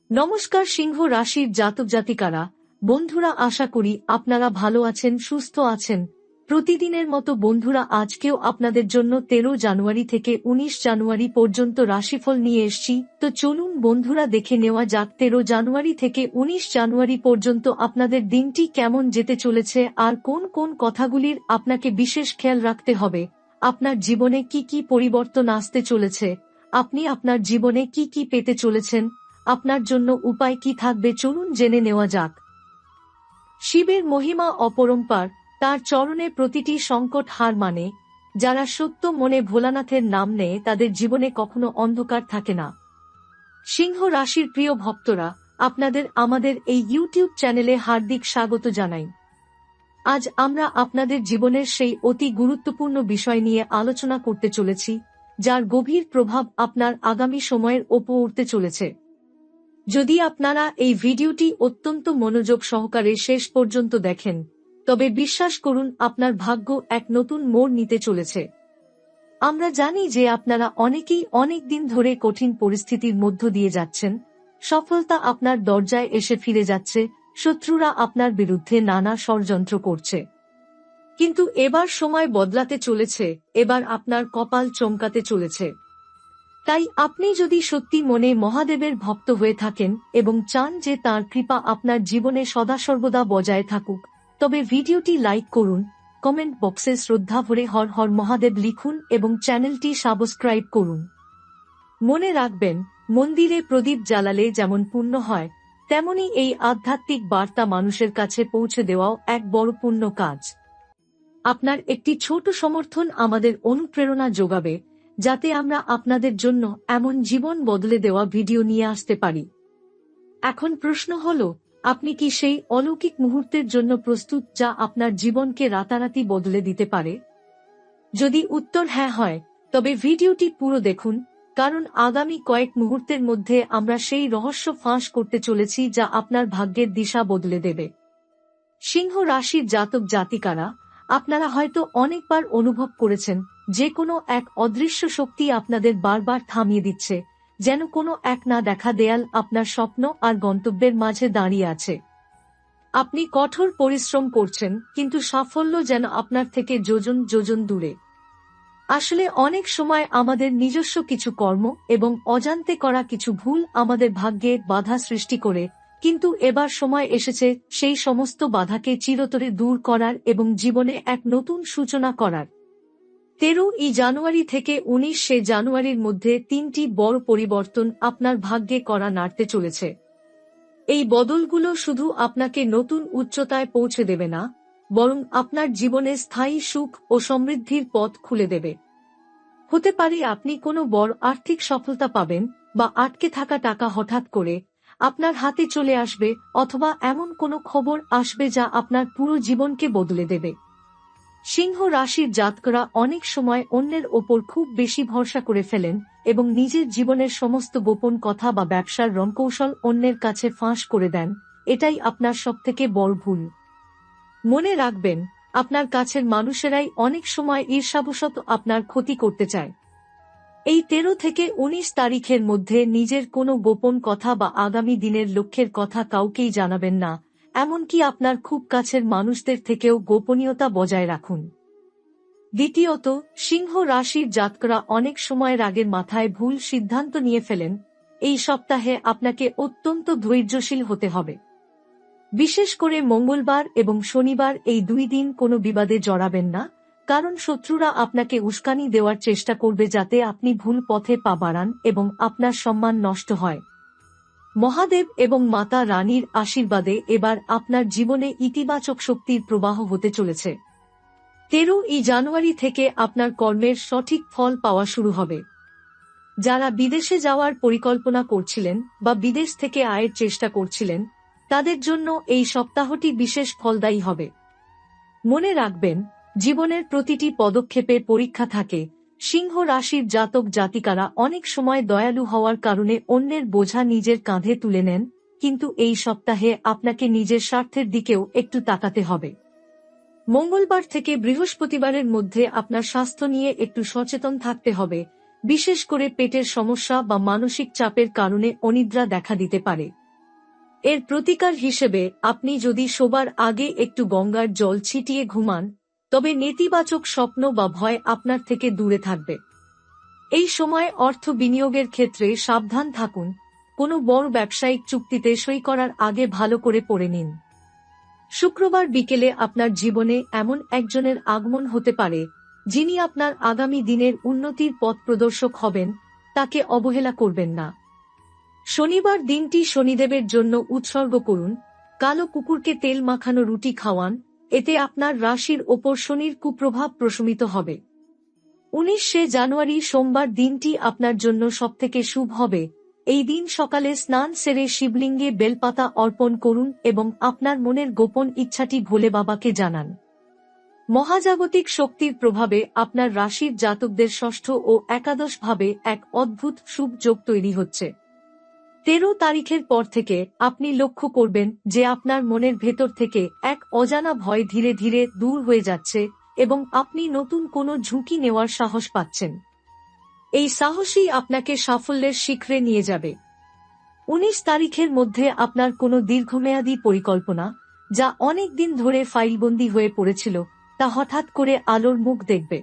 নমস্কার সিংহ রাশির জাতক জাতিকারা, বন্ধুরা, আশা করি আপনারা ভালো আছেন, সুস্থ আছেন। প্রতিদিনের মতো বন্ধুরা, আজকেও আপনাদের জন্য 13 জানুয়ারি থেকে 19 জানুয়ারি পর্যন্ত রাশিফল নিয়ে এসেছি। তো চলুন বন্ধুরা, দেখে নেওয়া যাক 13 জানুয়ারি থেকে 19 জানুয়ারি পর্যন্ত আপনাদের দিনটি কেমন যেতে চলেছে আর কোন কোন কথাগুলির আপনাকে বিশেষ খেয়াল রাখতে হবে। আপনার জীবনে কি কি পরিবর্তন আসতে চলেছে, আপনি আপনার জীবনে কি কি পেতে চলেছেন, আপনার জন্য উপায় কি থাকবে, চলুন জেনে নেওয়া যাক। শিবের মহিমা অপরম্পার, তার চরণে প্রতিটি সংকট হার মানে। যারা সত্য মনে ভোলানাথের নাম নেয় তাদের জীবনে কখনো অন্ধকার থাকে না। সিংহ রাশির প্রিয় ভক্তরা, আপনাদের আমাদের এই ইউটিউব চ্যানেলে হার্দিক স্বাগত জানাই। আজ আমরা আপনাদের জীবনের সেই অতি গুরুত্বপূর্ণ বিষয় নিয়ে আলোচনা করতে চলেছি, যার গভীর প্রভাব আপনার আগামী সময়ের ওপর পড়তে চলেছে। যদি আপনারা এই ভিডিওটি অত্যন্ত মনোযোগ সহকারে শেষ পর্যন্ত দেখেন, তবে বিশ্বাস করুন আপনার ভাগ্য এক নতুন মোড় নিতে চলেছে। আমরা জানি যে আপনারা অনেকেই অনেক দিন ধরে কঠিন পরিস্থিতির মধ্য দিয়ে যাচ্ছেন। সফলতা আপনার দরজায় এসে ফিরে যাচ্ছে, শত্রুরা আপনার বিরুদ্ধে নানা ষড়যন্ত্র করছে। কিন্তু এবার সময় বদলাতে চলেছে, এবার আপনার কপাল চমকাতে চলেছে। তাই আপনি যদি সত্যি মনে মহাদেবের ভক্ত হয়ে থাকেন এবং চান যে তাঁর কৃপা আপনার জীবনে সদাসর্বদা বজায় থাকুক, তবে ভিডিওটি লাইক করুন, কমেন্ট বক্সে শ্রদ্ধা ভরে হর হর মহাদেব লিখুন এবং চ্যানেলটি সাবস্ক্রাইব করুন। মনে রাখবেন, মন্দিরে প্রদীপ জ্বালালে যেমন পুণ্য হয়, তেমনি এই আধ্যাত্মিক বার্তা মানুষের কাছে পৌঁছে দেওয়াও এক বড় পুণ্য কাজ। আপনার একটি ছোট সমর্থন আমাদের অনুপ্রেরণা যোগাবে, যাতে আমরা আপনাদের জন্য এমন জীবন বদলে দেওয়া ভিডিও নিয়ে আসতে পারি। এখন প্রশ্ন হল, আপনি কি সেই অলৌকিক মুহূর্তের জন্য প্রস্তুত যা আপনার জীবনকে রাতারাতি বদলে দিতে পারে? যদি উত্তর হ্যাঁ হয়, তবে ভিডিওটি পুরো দেখুন, কারণ আগামী কয়েক মুহূর্তের মধ্যে আমরা সেই রহস্য ফাঁস করতে চলেছি যা আপনার ভাগ্যের দিশা বদলে দেবে। সিংহ রাশির জাতক জাতিকারা, আপনারা হয়তো অনেকবার অনুভব করেছেন যে কোনো এক অদৃশ্য শক্তি আপনাদের বারবার থামিয়ে দিচ্ছে, যেন কোনো এক না দেখা দেয়াল আপনার স্বপ্ন আর গন্তব্যের মাঝে দাঁড়িয়ে আছে। আপনি কঠোর পরিশ্রম করছেন, কিন্তু সাফল্য যেন আপনার থেকে যোজন যোজন দূরে। আসলে অনেক সময় আমাদের নিজস্ব কিছু কর্ম এবং অজান্তে করা কিছু ভুল আমাদের ভাগ্যে বাধা সৃষ্টি করে, কিন্তু এবার সময় এসেছে সেই সমস্ত বাধাকে চিরতরে দূর করার এবং জীবনে এক নতুন সূচনা করার। 13 জানুয়ারি থেকে 19 জানুয়ারির মধ্যে 3টি বড় পরিবর্তন আপনার ভাগ্যে করা নাড়তে চলেছে। এই বদলগুলো শুধু আপনাকে নতুন উচ্চতায় পৌঁছে দেবে না, বরং আপনার জীবনে স্থায়ী সুখ ও সমৃদ্ধির পথ খুলে দেবে। হতে পারে আপনি কোনো বড় আর্থিক সফলতা পাবেন, বা আটকে থাকা টাকা হঠাৎ করে আপনার হাতে চলে আসবে, অথবা এমন কোনো খবর আসবে যা আপনার পুরো জীবনকে বদলে দেবে। সিংহ রাশির জাতকরা অনেক সময় অন্যের ওপর খুব বেশি ভরসা করে ফেলেন এবং নিজের জীবনের সমস্ত গোপন কথা বা ব্যবসার রণকৌশল অন্যের কাছে ফাঁস করে দেন। এটাই আপনার সবথেকে বড় ভুল। মনে রাখবেন, আপনার কাছের মানুষেরাই অনেক সময় ঈর্ষাবশত আপনার ক্ষতি করতে চায়। এই 13 থেকে 19 তারিখের মধ্যে নিজের কোনো গোপন কথা বা আগামী দিনের লক্ষ্যের কথা কাউকেই জানাবেন না, এমনকি আপনার খুব কাছের মানুষদের থেকেও গোপনীয়তা বজায় রাখুন। দ্বিতীয়ত, সিংহ রাশির জাতকরা অনেক সময় রাগের মাথায় ভুল সিদ্ধান্ত নিয়ে ফেলেন। এই সপ্তাহে আপনাকে অত্যন্ত ধৈর্যশীল হতে হবে। বিশেষ করে মঙ্গলবার এবং শনিবার, এই 2 দিন কোনো বিবাদে জড়াবেন না, কারণ শত্রুরা আপনাকে উস্কানি দেওয়ার চেষ্টা করবে যাতে আপনি ভুল পথে পা বাড়ান এবং আপনার সম্মান নষ্ট হয়। মহাদেব এবং মাতা রানীর আশীর্বাদে এবার আপনার জীবনে ইতিবাচক শক্তির প্রবাহ হতে চলেছে। 13 জানুয়ারি থেকে আপনার কর্মের সঠিক ফল পাওয়া শুরু হবে। যারা বিদেশে যাওয়ার পরিকল্পনা করছিলেন বা বিদেশ থেকে আয়ের চেষ্টা করছিলেন, তাদের জন্য এই সপ্তাহটি বিশেষ ফলদায়ী হবে। মনে রাখবেন, জীবনের প্রতিটি পদক্ষেপে পরীক্ষা থাকে। সিংহ রাশির জাতক জাতিকারা অনেক সময় দয়ালু হওয়ার কারণে অন্যের বোঝা নিজের কাঁধে তুলে নেন, কিন্তু এই সপ্তাহে আপনাকে নিজের স্বার্থের দিকেও একটু তাকাতে হবে। মঙ্গলবার থেকে বৃহস্পতিবারের মধ্যে আপনার স্বাস্থ্য নিয়ে একটু সচেতন থাকতে হবে, বিশেষ করে পেটের সমস্যা বা মানসিক চাপের কারণে অনিদ্রা দেখা দিতে পারে। এর প্রতিকার হিসেবে আপনি যদি শোবার আগে একটু গঙ্গার জল ছিটিয়ে ঘুমান, তবে নেতিবাচক স্বপ্ন বা ভয় আপনার থেকে দূরে থাকবে। এই সময় অর্থ বিনিয়োগের ক্ষেত্রে সাবধান থাকুন। কোনো বড় ব্যবসায়িক চুক্তিতে সই করার আগে ভালো করে পড়ে নিন। শুক্রবার বিকেলে আপনার জীবনে এমন একজনের আগমন হতে পারে যিনি আপনার আগামী দিনের উন্নতির পথ প্রদর্শক হবেন, তাকে অবহেলা করবেন না। শনিবার দিনটি শনিদেবের জন্য উৎসর্গ করুন। কালো কুকুরকে তেল মাখানো রুটি খাওয়ান, এতে আপনার রাশির ওপর শনির কুপ্রভাব প্রশমিত হবে। 19শে জানুয়ারি সোমবার দিনটি আপনার জন্য সবথেকে শুভ হবে। এই দিন সকালে স্নান সেরে শিবলিঙ্গে বেলপাতা অর্পণ করুন এবং আপনার মনের গোপন ইচ্ছাটি ভোলে বাবাকে জানান। মহাজাগতিক শক্তির প্রভাবে আপনার রাশির জাতকদের ষষ্ঠ ও একাদশ ভাবে এক অদ্ভুত শুভ যোগ তৈরি হচ্ছে। 13 তারিখের পর থেকে আপনি লক্ষ্য করবেন যে আপনার মনের ভেতর থেকে এক অজানা ভয় ধীরে ধীরে দূর হয়ে যাচ্ছে এবং আপনি নতুন কোনো ঝুঁকি নেওয়ার সাহস পাচ্ছেন। এই সাহসই আপনাকে সাফল্যের শিখরে নিয়ে যাবে। 19 তারিখের মধ্যে আপনার কোনো দীর্ঘমেয়াদী পরিকল্পনা, যা অনেক দিন ধরে ফাইলবন্দি হয়ে পড়েছিল, তা হঠাৎ করে আলোর মুখ দেখবে।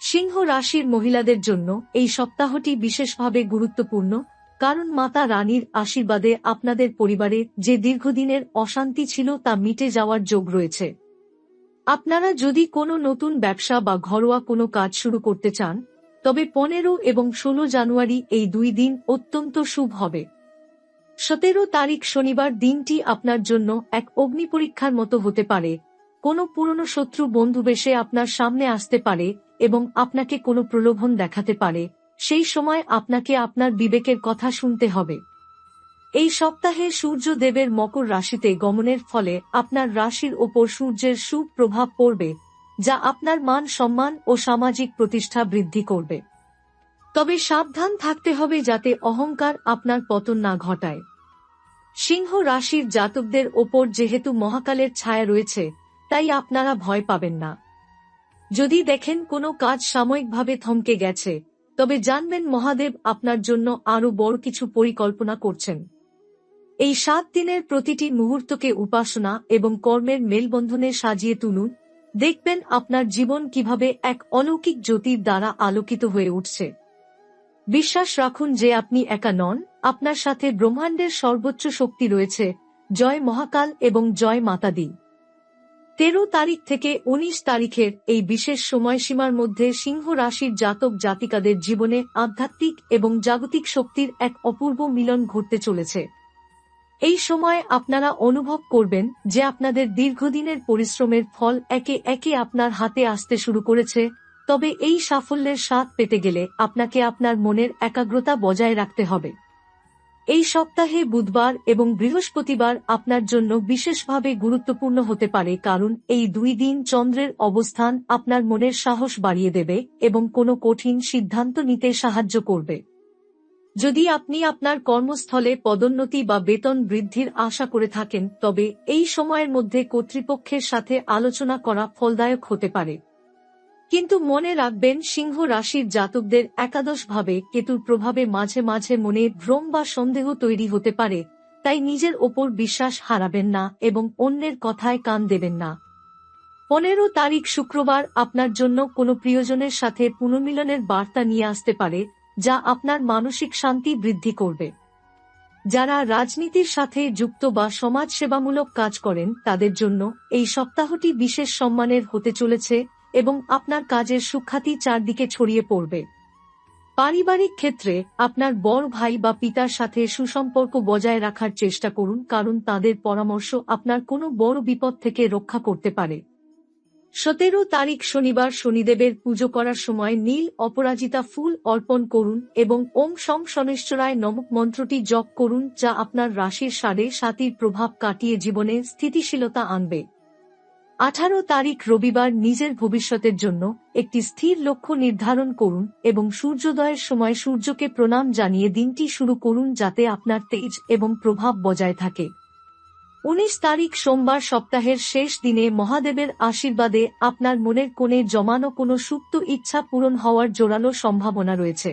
সিংহ রাশির মহিলাদের জন্য এই সপ্তাহটি বিশেষভাবে গুরুত্বপূর্ণ, কারণ মাতা রানীর আশীর্বাদে আপনাদের পরিবারে যে দীর্ঘদিনের অশান্তি ছিল তা মিটে যাওয়ার যোগ রয়েছে। আপনারা যদি কোনো নতুন ব্যবসা বা ঘরোয়া কোনো কাজ শুরু করতে চান, তবে 15 এবং 16 জানুয়ারি এই 2 দিন অত্যন্ত শুভ হবে। 17 তারিখ শনিবার দিনটি আপনার জন্য এক অগ্নিপরীক্ষার মতো হতে পারে। কোনো পুরনো শত্রু বন্ধুবেশে আপনার সামনে আসতে পারে এবং আপনাকে কোনো প্রলোভন দেখাতে পারে। সেই সময় আপনাকে আপনার বিবেকের কথা শুনতে হবে। এই সপ্তাহে সূর্য দেবের মকর রাশিতে গমনের ফলে আপনার রাশির ওপর সূর্যের শুভ প্রভাব পড়বে, যা আপনার মান সম্মান ও সামাজিক প্রতিষ্ঠা বৃদ্ধি করবে। তবে সাবধান থাকতে হবে যাতে অহংকার আপনার পতন না ঘটায়। সিংহ রাশির জাতকদের ওপর যেহেতু মহাকালের ছায়া রয়েছে, তাই আপনারা ভয় পাবেন না। যদি দেখেন কোনো কাজ সাময়িকভাবে থমকে গেছে, তবে জানবেন মহাদেব আপনার জন্য আরও বড় কিছু পরিকল্পনা করছেন। এই 7 দিনের প্রতিটি মুহূর্তকে উপাসনা এবং কর্মের মেলবন্ধনে সাজিয়ে তুলুন। দেখবেন আপনার জীবন কিভাবে এক অলৌকিক জ্যোতির দ্বারা আলোকিত হয়ে উঠছে। বিশ্বাস রাখুন যে আপনি একা নন, আপনার সাথে ব্রহ্মাণ্ডের সর্বোচ্চ শক্তি রয়েছে। জয় মহাকাল এবং জয় মাতা দি। 13 তারিখ থেকে 19 তারিখের এই বিশেষ সময়সীমার মধ্যে সিংহ রাশির জাতক জাতিকাদের জীবনে আধ্যাত্মিক এবং জাগতিক শক্তির এক অপূর্ব মিলন ঘটতে চলেছে। এই সময় আপনারা অনুভব করবেন যে আপনাদের দীর্ঘদিনের পরিশ্রমের ফল একে একে আপনার হাতে আসতে শুরু করেছে। তবে এই সাফল্যের স্বাদ পেতে গেলে আপনাকে আপনার মনের একাগ্রতা বজায় রাখতে হবে। এই সপ্তাহে বুধবার এবং বৃহস্পতিবার আপনার জন্য বিশেষভাবে গুরুত্বপূর্ণ হতে পারে, কারণ এই 2 দিন চন্দ্রের অবস্থান আপনার মনের সাহস বাড়িয়ে দেবে এবং কোনো কঠিন সিদ্ধান্ত নিতে সাহায্য করবে। যদি আপনি আপনার কর্মস্থলে পদোন্নতি বা বেতন বৃদ্ধির আশা করে থাকেন, তবে এই সময়ের মধ্যে কর্তৃপক্ষের সাথে আলোচনা করা ফলদায়ক হতে পারে। কিন্তু মনে রাখবেন, সিংহ রাশির জাতকদের একাদশ ভাবে কেতুর প্রভাবে মাঝে মাঝে মনে ভ্রম বা সন্দেহ তৈরি হতে পারে, তাই নিজের ওপর বিশ্বাস হারাবেন না এবং অন্যের কথায় কান দেবেন না। 15 তারিখ শুক্রবার আপনার জন্য কোনো প্রিয়জনের সাথে পুনর্মিলনের বার্তা নিয়ে আসতে পারে, যা আপনার মানসিক শান্তি বৃদ্ধি করবে। যারা রাজনীতির সাথে যুক্ত বা সমাজসেবামূলক কাজ করেন, তাদের জন্য এই সপ্তাহটি বিশেষ সম্মানের হতে চলেছে এবং আপনার কাজের সুখ্যাতি চারদিকে ছড়িয়ে পড়বে। পারিবারিক ক্ষেত্রে আপনার বড় ভাই বা পিতার সাথে সুসম্পর্ক বজায় রাখার চেষ্টা করুন, কারণ তাদের পরামর্শ আপনার কোনো বড় বিপদ থেকে রক্ষা করতে পারে। 17 তারিখ শনিবার শনিদেবের পুজো করার সময় নীল অপরাজিতা ফুল অর্পণ করুন এবং ওম শং শনৈশ্চরায় নমঃ মন্ত্রটি জপ করুন, যা আপনার রাশির 7.5 প্রভাব কাটিয়ে জীবনে স্থিতিশীলতা আনবে। 18 তারিখ রবিবার নিজের ভবিষ্যতের জন্য একটি স্থির লক্ষ্য নির্ধারণ করুন এবং সূর্যোদয়ের সময় সূর্যকে প্রণাম জানিয়ে দিনটি শুরু করুন, যাতে আপনার তেজ এবং প্রভাব বজায় থাকে। 19 তারিখ সোমবার সপ্তাহের শেষ দিনে মহাদেবের আশীর্বাদে আপনার মনের কোণে জমানো কোনো সুপ্ত ইচ্ছা পূরণ হওয়ার জোরালো সম্ভাবনা রয়েছে।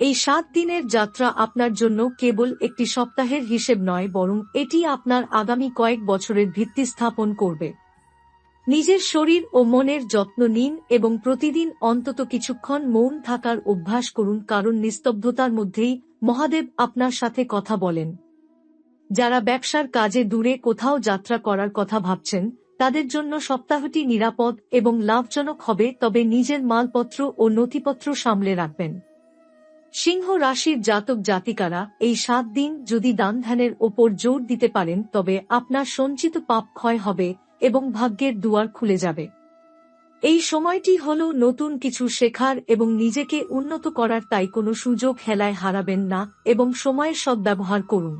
এই 7 দিনের যাত্রা আপনার জন্য কেবল একটি সপ্তাহের হিসেব নয়, বরং এটি আপনার আগামী কয়েক বছরের ভিত্তি স্থাপন করবে। নিজের শরীর ও মনের যত্ন নিন এবং প্রতিদিন অন্তত কিছুক্ষণ মৌন থাকার অভ্যাস করুন, কারণ নিস্তব্ধতার মধ্যেই মহাদেব আপনার সাথে কথা বলেন। যারা ব্যবসার কাজে দূরে কোথাও যাত্রা করার কথা ভাবছেন, তাদের জন্য সপ্তাহটি নিরাপদ এবং লাভজনক হবে, তবে নিজের মালপত্র ও নথিপত্র সামলে রাখবেন। সিংহ রাশির জাতক জাতিকারা এই 7 দিন যদি দান ধ্যানের ওপর জোর দিতে পারেন, তবে আপনার সঞ্চিত পাপ ক্ষয় হবে এবং ভাগ্যের দুয়ার খুলে যাবে। এই সময়টি হল নতুন কিছু শেখার এবং নিজেকে উন্নত করার, তাই কোনো সুযোগ হেলায় হারাবেন না এবং সময়ের সদ্ব্যবহার করুন।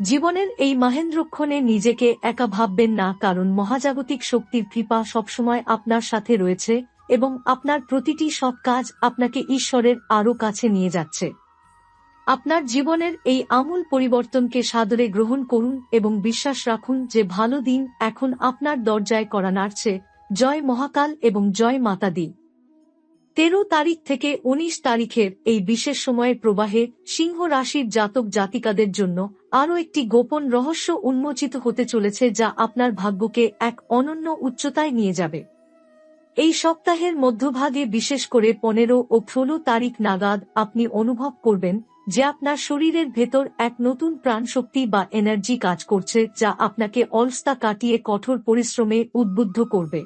জীবনের এই মাহেন্দ্রক্ষণে নিজেকে একা ভাববেন না, কারণ মহাজাগতিক শক্তির কৃপা সবসময় আপনার সাথে রয়েছে এবং আপনার প্রতিটি সৎ কাজ আপনাকে ঈশ্বরের আরও কাছে নিয়ে যাচ্ছে। আপনার জীবনের এই আমূল পরিবর্তনকে সাদরে গ্রহণ করুন এবং বিশ্বাস রাখুন যে ভালো দিন এখন আপনার দরজায় কড়া নাড়ছে। জয় মহাকাল এবং জয় মাতা দি। 13 তারিখ থেকে 19 তারিখের এই বিশেষ সময়ের প্রবাহে সিংহ রাশির জাতক জাতিকাদের জন্য আরও একটি গোপন রহস্য উন্মোচিত হতে চলেছে, যা আপনার ভাগ্যকে এক অনন্য উচ্চতায় নিয়ে যাবে। এই সপ্তাহের মধ্যভাগে, বিশেষ করে 15 ও 16 তারিখ নাগাদ, আপনি অনুভব করবেন যে আপনার শরীরের ভেতর এক নতুন প্রাণশক্তি বা এনার্জি কাজ করছে, যা আপনাকে অলসতা কাটিয়ে কঠোর পরিশ্রমে উদ্বুদ্ধ করবে।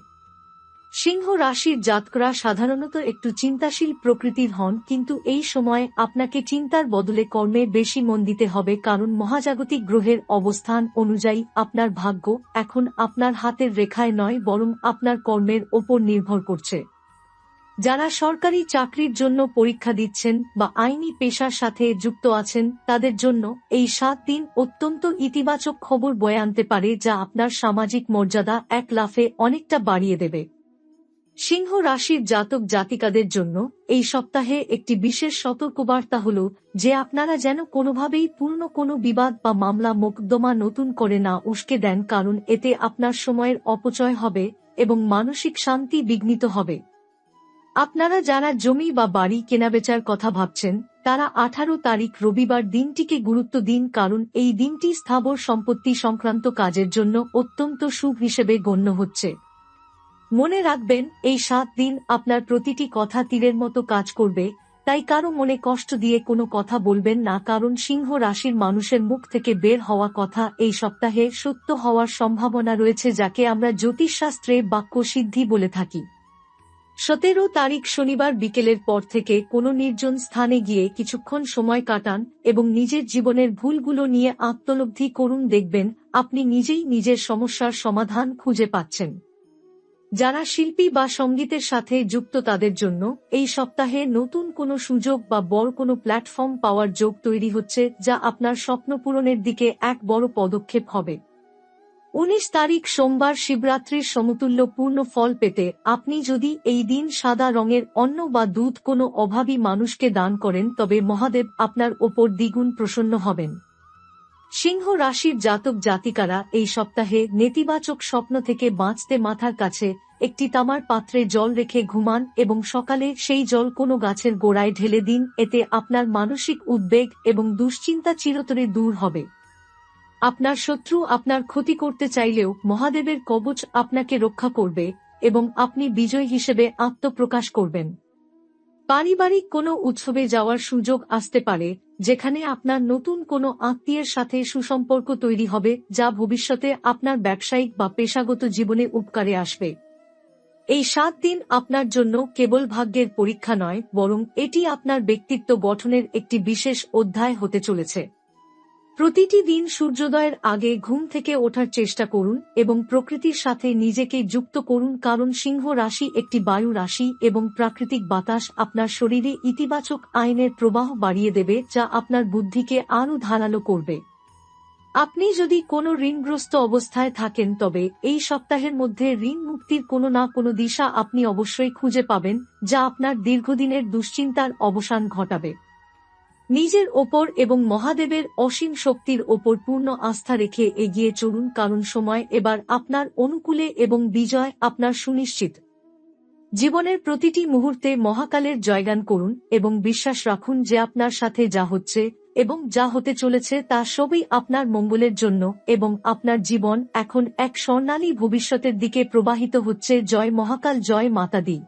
সিংহ রাশির জাতকরা সাধারণত একটু চিন্তাশীল প্রকৃতির হন, কিন্তু এই সময় আপনাকে চিন্তার বদলে কর্মে বেশি মন দিতে হবে, কারণ মহাজাগতিক গ্রহের অবস্থান অনুযায়ী আপনার ভাগ্য এখন আপনার হাতের রেখায় নয়, বরং আপনার কর্মের ওপর নির্ভর করছে। যারা সরকারি চাকরির জন্য পরীক্ষা দিচ্ছেন বা আইনি পেশার সাথে যুক্ত আছেন, তাদের জন্য এই 7 দিন অত্যন্ত ইতিবাচক খবর বয়ে আনতে পারে, যা আপনার সামাজিক মর্যাদা এক লাফে অনেকটা বাড়িয়ে দেবে। সিংহ রাশির জাতক জাতিকাদের জন্য এই সপ্তাহে একটি বিশেষ সতর্কবার্তা হল যে আপনারা যেন কোনোভাবেই পূর্ণ কোনো বিবাদ বা মামলা মোকদ্দমা নতুন করে না উস্কে দেন, কারণ এতে আপনার সময়ের অপচয় হবে এবং মানসিক শান্তি বিঘ্নিত হবে। আপনারা যারা জমি বা বাড়ি কেনাবেচার কথা ভাবছেন, তারা 18 তারিখ রবিবার দিনটিকে গুরুত্ব দিন, কারণ এই দিনটি স্থাবর সম্পত্তি সংক্রান্ত কাজের জন্য অত্যন্ত শুভ হিসেবে গণ্য হচ্ছে। মনে রাখবেন, এই 7 দিন আপনার প্রতিটি কথা তীরের মতো কাজ করবে, তাই কারো মনে কষ্ট দিয়ে কোনো কথা বলবেন না, কারণ সিংহ রাশির মানুষের মুখ থেকে বের হওয়া কথা এই সপ্তাহে সত্য হওয়ার সম্ভাবনা রয়েছে, যাকে আমরা জ্যোতিষশাস্ত্রে বাক্য সিদ্ধি বলে থাকি। 17 তারিখ শনিবার বিকেলের পর থেকে কোনো নির্জন স্থানে গিয়ে কিছুক্ষণ সময় কাটান এবং নিজের জীবনের ভুলগুলো নিয়ে আত্মলব্ধি করুন, দেখবেন আপনি নিজেই নিজের সমস্যার সমাধান খুঁজে পাচ্ছেন। যারা শিল্পী বা সঙ্গীতের সাথে যুক্ত, তাদের জন্য এই সপ্তাহে নতুন কোনো সুযোগ বা বড় কোনো প্ল্যাটফর্ম পাওয়ার যোগ তৈরি হচ্ছে, যা আপনার স্বপ্ন পূরণের দিকে এক বড় পদক্ষেপ হবে। 19 তারিখ সোমবার শিবরাত্রির সমতুল্য পূর্ণ ফল পেতে আপনি যদি এই দিন সাদা রঙের অন্ন বা দুধ কোনো অভাবী মানুষকে দান করেন, তবে মহাদেব আপনার ওপর দ্বিগুণ প্রসন্ন হবেন। সিংহ রাশির জাতক জাতিকারা এই সপ্তাহে নেতিবাচক স্বপ্ন থেকে বাঁচতে মাথার কাছে একটি তামার পাত্রে জল রেখে ঘুমান এবং সকালে সেই জল কোনো গাছের গোড়ায় ঢেলে দিন, এতে আপনার মানসিক উদ্বেগ এবং দুশ্চিন্তা চিরতরে দূর হবে। আপনার শত্রু আপনার ক্ষতি করতে চাইলেও মহাদেবের কবচ আপনাকে রক্ষা করবে এবং আপনি বিজয় হিসেবে আত্মপ্রকাশ করবেন। পারিবারিক কোনো উৎসবে যাওয়ার সুযোগ আসতে পারে, যেখানে আপনার নতুন কোনো আত্মীয়ের সাথে সুসম্পর্ক তৈরি হবে, যা ভবিষ্যতে আপনার ব্যবসায়িক বা পেশাগত জীবনে উপকারে আসবে। এই 7 দিন আপনার জন্য কেবল ভাগ্যের পরীক্ষা নয়, বরং এটি আপনার ব্যক্তিত্ব গঠনের একটি বিশেষ অধ্যায় হতে চলেছে। প্রতিটি দিন সূর্যোদয়ের আগে ঘুম থেকে ওঠার চেষ্টা করুন এবং প্রকৃতির সাথে নিজেকে যুক্ত করুন, কারণ সিংহ রাশি একটি বায়ু রাশি এবং প্রাকৃতিক বাতাস আপনার শরীরে ইতিবাচক আইনের প্রবাহ বাড়িয়ে দেবে, যা আপনার বুদ্ধিকে আরও ধারালো করবে। আপনি যদি কোনো ঋণগ্রস্ত অবস্থায় থাকেন, তবে এই সপ্তাহের মধ্যে ঋণ মুক্তির কোনো না কোনো দিশা আপনি অবশ্যই খুঁজে পাবেন, যা আপনার দীর্ঘদিনের দুশ্চিন্তার অবসান ঘটাবে। নিজের ওপর এবং মহাদেবের অসীম শক্তির ওপর পূর্ণ আস্থা রেখে এগিয়ে চলুন, কারণ সময় এবার আপনার অনুকূলে এবং বিজয় আপনার সুনিশ্চিত। জীবনের প্রতিটি মুহূর্তে মহাকালের জয়গান করুন এবং বিশ্বাস রাখুন যে আপনার সাথে যা হচ্ছে এবং যা হতে চলেছে তা সবই আপনার মঙ্গলের জন্য, এবং আপনার জীবন এখন এক স্বর্ণালী ভবিষ্যতের দিকে প্রবাহিত হচ্ছে। জয় মহাকাল, জয় মাতা দি।